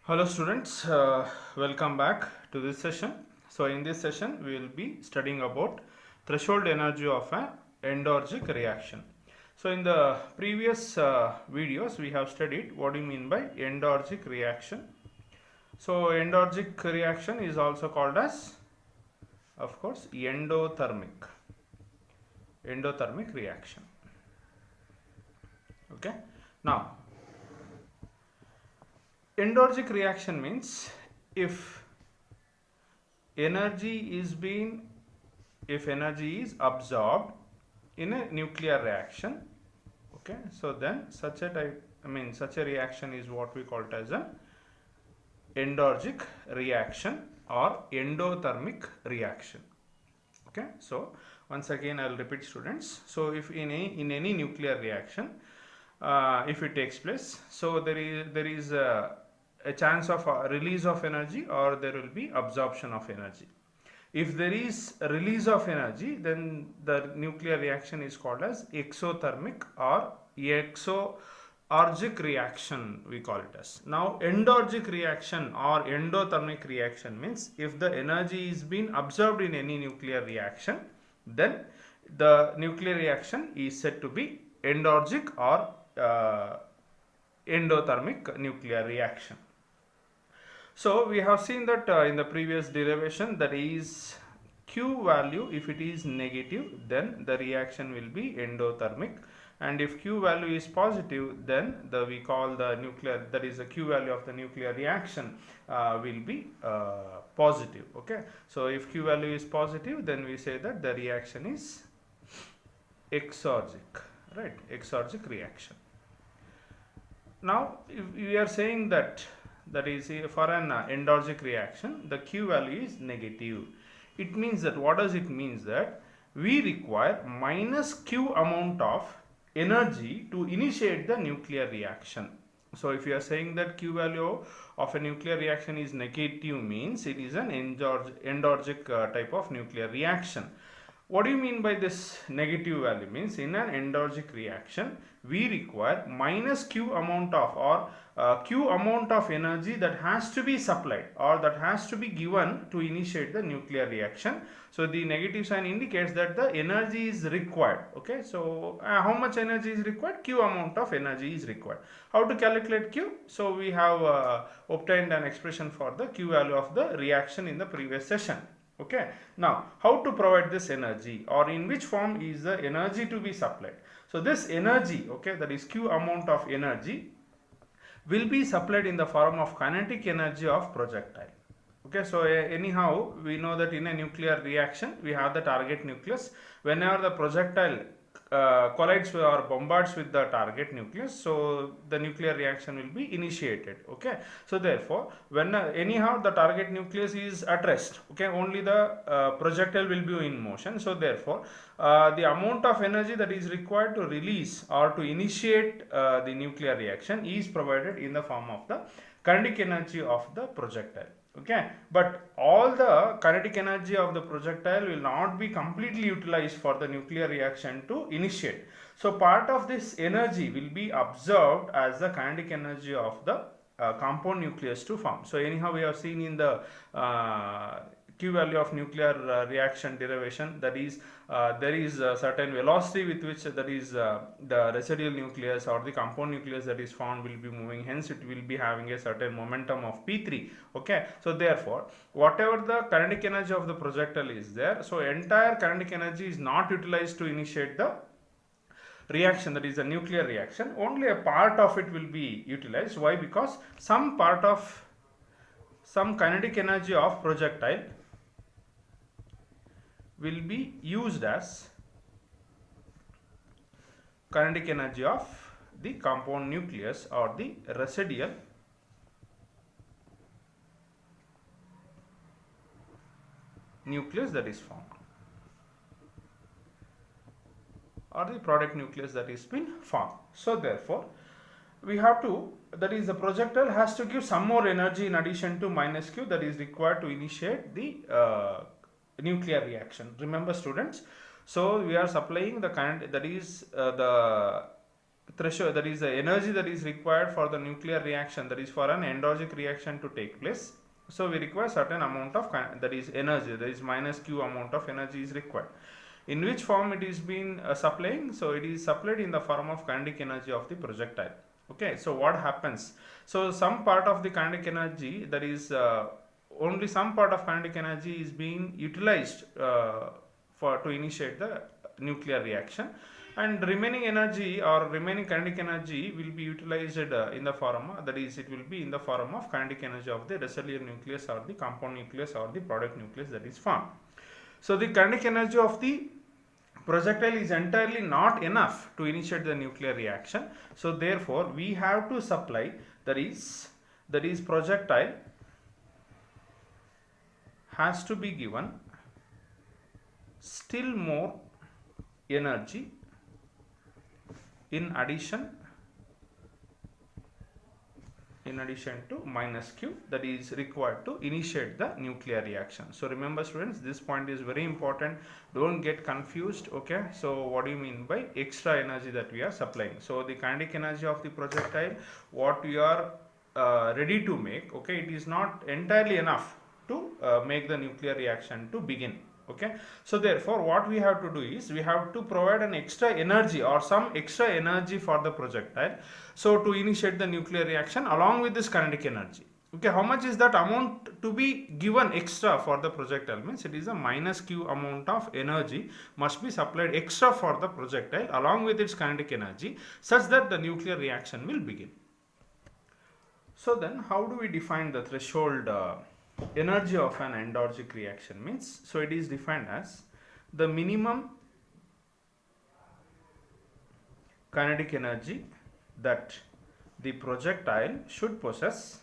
Hello students, welcome back to this session. So in this session we will be studying about threshold energy of an endorgic reaction. So in the previous videos we have studied what do you mean by endorgic reaction. So endorgic reaction is also called as, of course, endothermic reaction. Okay. Now endorgic reaction means if energy is being if energy is absorbed in a nuclear reaction, okay, so then such a reaction is what we call it as an endorgic reaction or endothermic reaction. Okay, so once again I will repeat students. So if in any nuclear reaction, if it takes place, so there is a chance of release of energy or there will be absorption of energy. If there is a release of energy, then the nuclear reaction is called as exothermic or exorgic reaction, we call it as. Now endorgic reaction or endothermic reaction means if the energy is being absorbed in any nuclear reaction, then the nuclear reaction is said to be endorgic or endothermic nuclear reaction. So we have seen that in the previous derivation, that is Q value, if it is negative, then the reaction will be endothermic, and if Q value is positive, then we call the nuclear, that is the Q value of the nuclear reaction will be positive. Okay, so if Q value is positive, then we say that the reaction is exorgic, right? Exorgic reaction. Now if we are saying that is for an endorgic reaction the Q value is negative, it means that what does it means that we require minus Q amount of energy to initiate the nuclear reaction. So if you are saying that Q value of a nuclear reaction is negative, means it is an endorgic type of nuclear reaction. What do you mean by this negative value? Means in an endorgic reaction we require minus Q amount of or Q amount of energy that has to be supplied or that has to be given to initiate the nuclear reaction. So the negative sign indicates that the energy is required. Okay, so how much energy is required? Q amount of energy is required. How to calculate Q? So we have obtained an expression for the Q value of the reaction in the previous session. Okay, now how to provide this energy or in which form is the energy to be supplied? So this energy, okay, that is Q amount of energy will be supplied in the form of kinetic energy of projectile. Okay, so anyhow we know that in a nuclear reaction we have the target nucleus. Whenever the projectile collides or bombards with the target nucleus, so the nuclear reaction will be initiated. Okay, so therefore when anyhow the target nucleus is at rest, okay, only the projectile will be in motion. So therefore the amount of energy that is required to release or to initiate the nuclear reaction is provided in the form of the kinetic energy of the projectile. Okay, but all the kinetic energy of the projectile will not be completely utilized for the nuclear reaction to initiate. So part of this energy will be observed as the kinetic energy of the compound nucleus to form. So anyhow we have seen in the Q value of nuclear reaction derivation, that is there is a certain velocity with which that is the residual nucleus or the compound nucleus that is found will be moving, hence it will be having a certain momentum of P3. Okay, so therefore whatever the kinetic energy of the projectile is there, so entire kinetic energy is not utilized to initiate the reaction, that is a nuclear reaction. Only a part of it will be utilized. Why? Because some kinetic energy of projectile will be used as kinetic energy of the compound nucleus or the residual nucleus that is formed, or the product nucleus that is been formed. So therefore we have to, that is the projectile has to give some more energy in addition to minus Q that is required to initiate the nuclear reaction. Remember students, so we are supplying the current, that is the threshold, that is the energy that is required for the nuclear reaction, that is for an endogenic reaction to take place. So we require certain amount of that is energy, that is minus q amount of energy is required. In which form it is being supplying? So it is supplied in the form of kinetic energy of the projectile. Okay, so what happens? So some part of the kinetic energy, that is only some part of kinetic energy is being utilized for to initiate the nuclear reaction, and remaining energy or remaining kinetic energy will be utilized in the form, that is it will be in the form of kinetic energy of the residual nucleus or the compound nucleus or the product nucleus that is formed. So the kinetic energy of the projectile is entirely not enough to initiate the nuclear reaction. So therefore we have to supply, that is projectile has to be given still more energy in addition to minus q, that is required to initiate the nuclear reaction. So remember students, this point is very important, don't get confused. Okay, so what do you mean by extra energy that we are supplying? So the kinetic energy of the projectile, what we are ready to make, okay, it is not entirely enough to make the nuclear reaction to begin. Okay, so therefore what we have to do is we have to provide an extra energy or some extra energy for the projectile, so to initiate the nuclear reaction along with this kinetic energy. Okay, how much is that amount to be given extra for the projectile? Means it is a minus q amount of energy must be supplied extra for the projectile along with its kinetic energy, such that the nuclear reaction will begin. So then how do we define the threshold energy of an endogenic reaction? Means, so it is defined as the minimum kinetic energy that the projectile should possess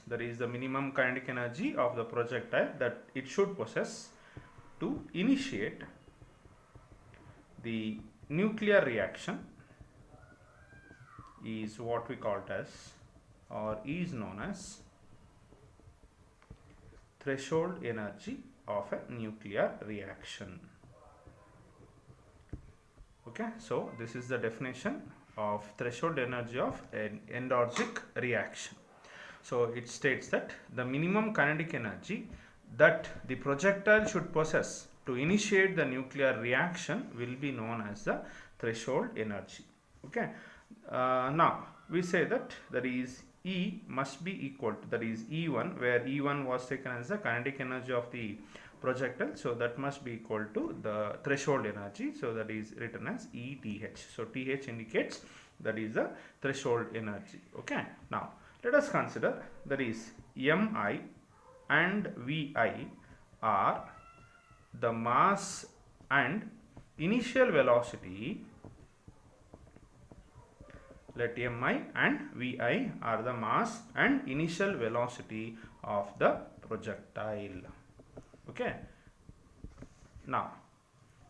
that is the minimum kinetic energy of the projectile that it should possess to initiate the nuclear reaction is what we call it as, or is known as, threshold energy of a nuclear reaction. Okay, so this is the definition of threshold energy of an endogenic reaction. So it states that the minimum kinetic energy that the projectile should possess to initiate the nuclear reaction will be known as the threshold energy. Okay, now we say that is E must be equal to, that is E1, where E1 was taken as the kinetic energy of the projectile, so that must be equal to the threshold energy, so that is written as ETH. So TH indicates that is the threshold energy. Okay, now let us consider that is Mi and Vi are the mass and initial velocity. Let Mi and Vi are the mass and initial velocity of the projectile. Okay, now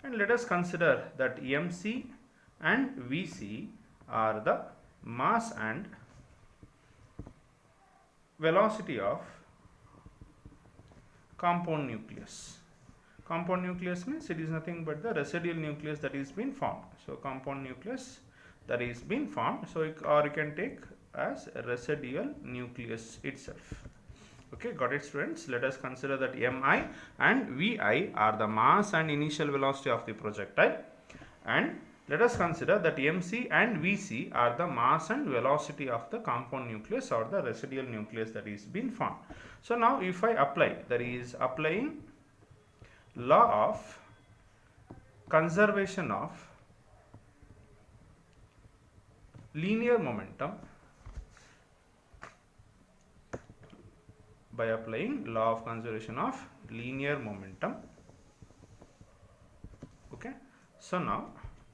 and let us consider that Mc and Vc are the mass and velocity of compound nucleus. Compound nucleus means it is nothing but the residual nucleus that is been formed. So compound nucleus that is been formed, so or you can take as residual nucleus itself. Okay, got it students? Let us consider that Mi and Vi are the mass and initial velocity of the projectile, and let us consider that Mc and Vc are the mass and velocity of the compound nucleus or the residual nucleus that is been formed. So now if I apply, that is applying law of conservation of linear momentum, by applying law of conservation of linear momentum. Okay, so now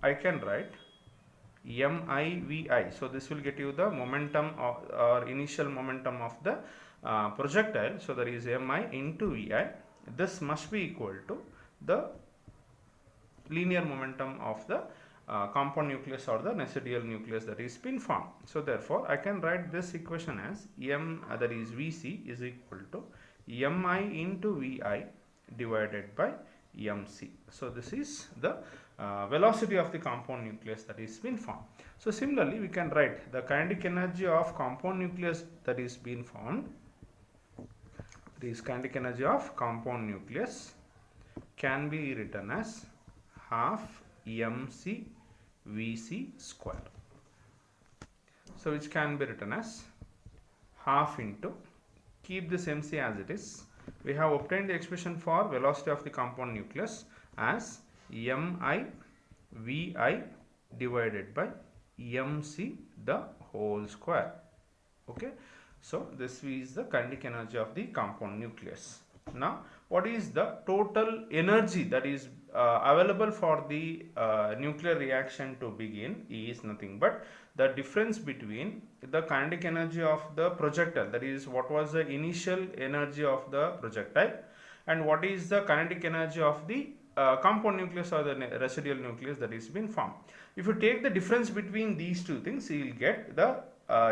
I can write MIVI. So this will get you the momentum or initial momentum of the projectile. So there is Mi into Vi. This must be equal to the linear momentum of the compound nucleus or the residual nucleus that is been formed. So therefore I can write this equation as that is Vc is equal to mi into vi divided by mc. So this is the velocity of the compound nucleus that is been formed. So similarly, we can write the kinetic energy of compound nucleus that is been formed. This kinetic energy of compound nucleus can be written as half mc vc square. So which can be written as half into, keep this mc as it is. We have obtained the expression for velocity of the compound nucleus as mi vi divided by mc the whole square. Okay, so this is the kinetic energy of the compound nucleus. Now what is the total energy that is available for the nuclear reaction to begin is nothing but the difference between the kinetic energy of the projectile, that is what was the initial energy of the projectile, and what is the kinetic energy of the compound nucleus or the residual nucleus that is been formed. If you take the difference between these two things, you will get the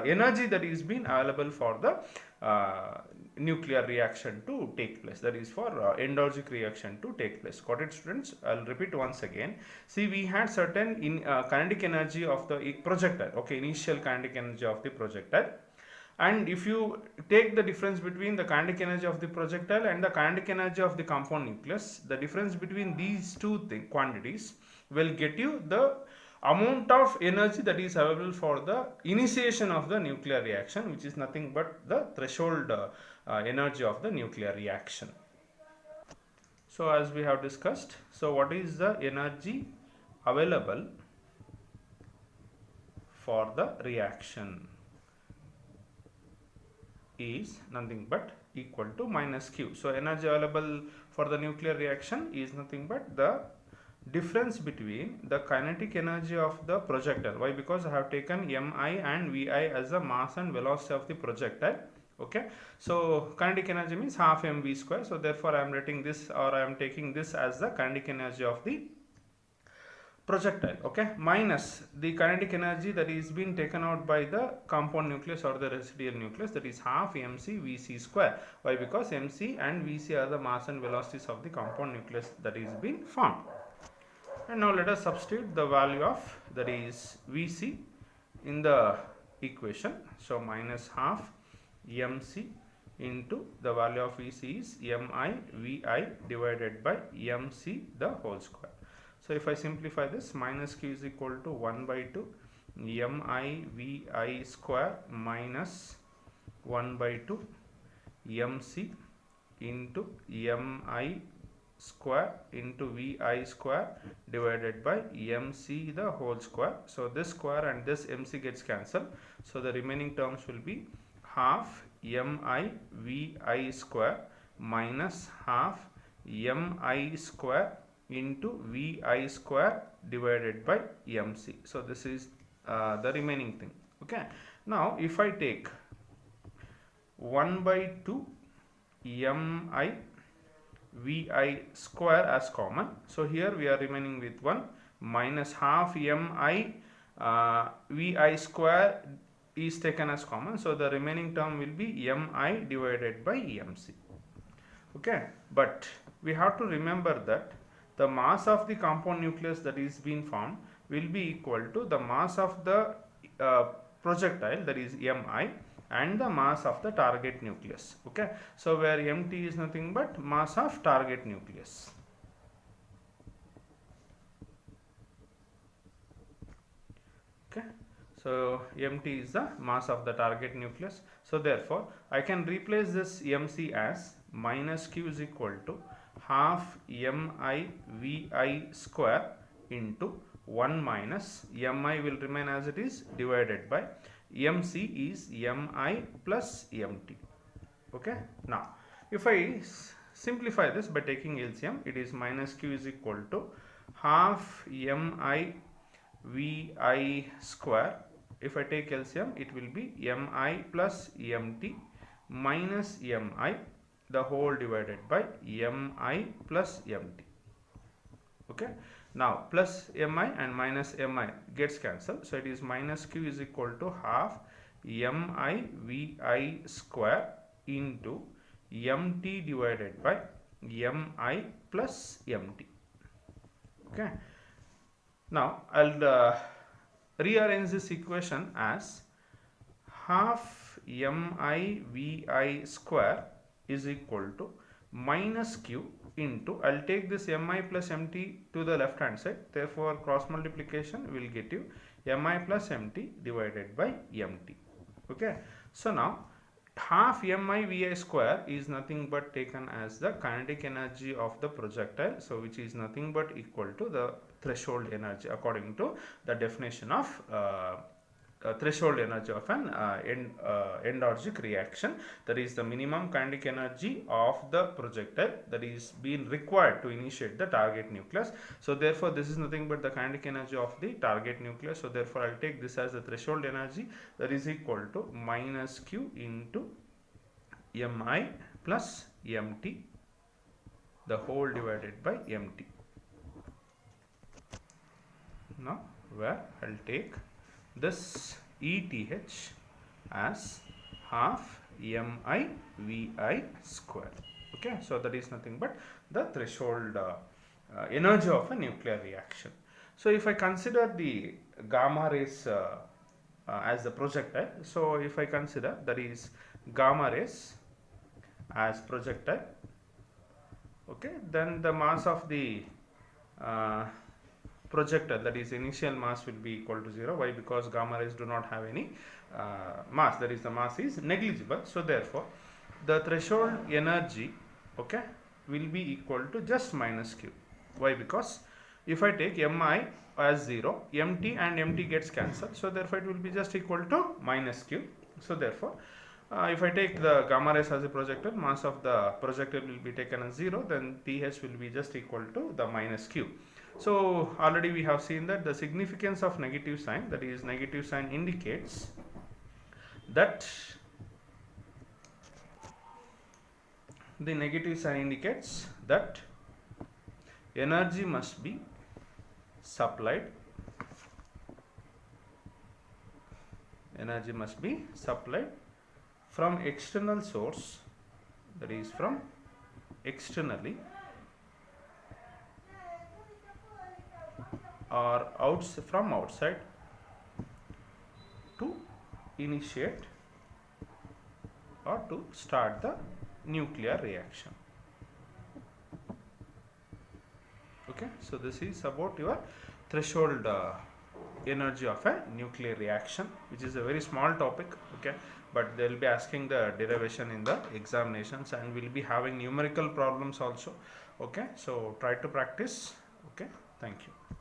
energy that is been available for the nuclear reaction to take place, that is for endogenic reaction to take place. Got it, students? I'll repeat once again. See, we had certain kinetic energy of the projectile, okay, initial kinetic energy of the projectile, and if you take the difference between the kinetic energy of the projectile and the kinetic energy of the compound nucleus, the difference between these two quantities will get you the amount of energy that is available for the initiation of the nuclear reaction, which is nothing but the threshold energy of the nuclear reaction. So as we have discussed, so what is the energy available for the reaction is nothing but equal to minus q. So energy available for the nuclear reaction is nothing but the difference between the kinetic energy of the projectile. Why? Because I have taken mi and vi as the mass and velocity of the projectile. Okay, so kinetic energy means half mv square. So therefore I am writing this, or I am taking this as the kinetic energy of the projectile, okay, minus the kinetic energy that is being taken out by the compound nucleus or the residual nucleus, that is half mc vc square. Why? Because mc and vc are the mass and velocities of the compound nucleus that is being formed. And now let us substitute the value of, that is vc, in the equation. So minus half mc into the value of vc is mi vi divided by mc the whole square. So if I simplify this, minus q is equal to 1 by 2 mi vi square minus 1 by 2 mc into mi square into vi square divided by mc the whole square. So this square and this mc gets cancelled, so the remaining terms will be half mi vi square minus half mi square into vi square divided by mc. So this is the remaining thing. Okay, now if I take 1 by 2 mi vi square as common, so here we are remaining with 1 minus half mi vi square is taken as common, so the remaining term will be mi divided by mc. Okay, but we have to remember that the mass of the compound nucleus that is being formed will be equal to the mass of the projectile, that is mi, and the mass of the target nucleus. Okay, so where mt is nothing but mass of target nucleus. Okay, so mt is the mass of the target nucleus. So therefore I can replace this mc as minus q is equal to half mi vi square into 1 minus mi will remain as it is divided by mc is mi plus mt. Okay, now if I simplify this by taking LCM, it is minus q is equal to half mi vi square. If I take LCM, it will be mi plus mt minus mi the whole divided by mi plus mt. Okay, now plus mi and minus mi gets cancelled, so it is minus q is equal to half mi vi square into mt divided by mi plus mt. Okay. Now I'll rearrange this equation as half mi vi square is equal to minus q into, I'll take this mi plus mt to the left hand side, therefore cross multiplication will get you mi plus mt divided by mt. Okay, so now half mi vi square is nothing but taken as the kinetic energy of the projectile, so which is nothing but equal to the threshold energy according to the definition of threshold energy of an endorgic reaction. That is the minimum kinetic energy of the projectile that is being required to initiate the target nucleus. So therefore this is nothing but the kinetic energy of the target nucleus. So therefore I'll take this as the threshold energy, that is equal to minus q into mi plus mt the whole divided by mt. Now where I'll take this ETH as half mi vi square. Okay, so that is nothing but the threshold energy of a nuclear reaction. So if I consider the gamma rays as the projectile, so if I consider that is gamma rays as projectile, okay, then the mass of the projectile, that is initial mass, will be equal to 0. Why? Because gamma rays do not have any mass, that is the mass is negligible. So therefore the threshold energy, okay, will be equal to just minus q. Why? Because if I take mi as 0, mt and mt gets cancelled, so therefore it will be just equal to minus q. So therefore if I take the gamma rays as a projectile, mass of the projectile will be taken as 0, then pH will be just equal to the minus q. So already we have seen that the significance of negative sign, that is negative sign indicates that the negative sign indicates that energy must be supplied, energy must be supplied from external source, that is from externally, or from outside to initiate or to start the nuclear reaction. Okay, so this is about your threshold energy of a nuclear reaction, which is a very small topic. Okay, but they will be asking the derivation in the examinations, and we will be having numerical problems also. Okay, so try to practice. Okay, thank you.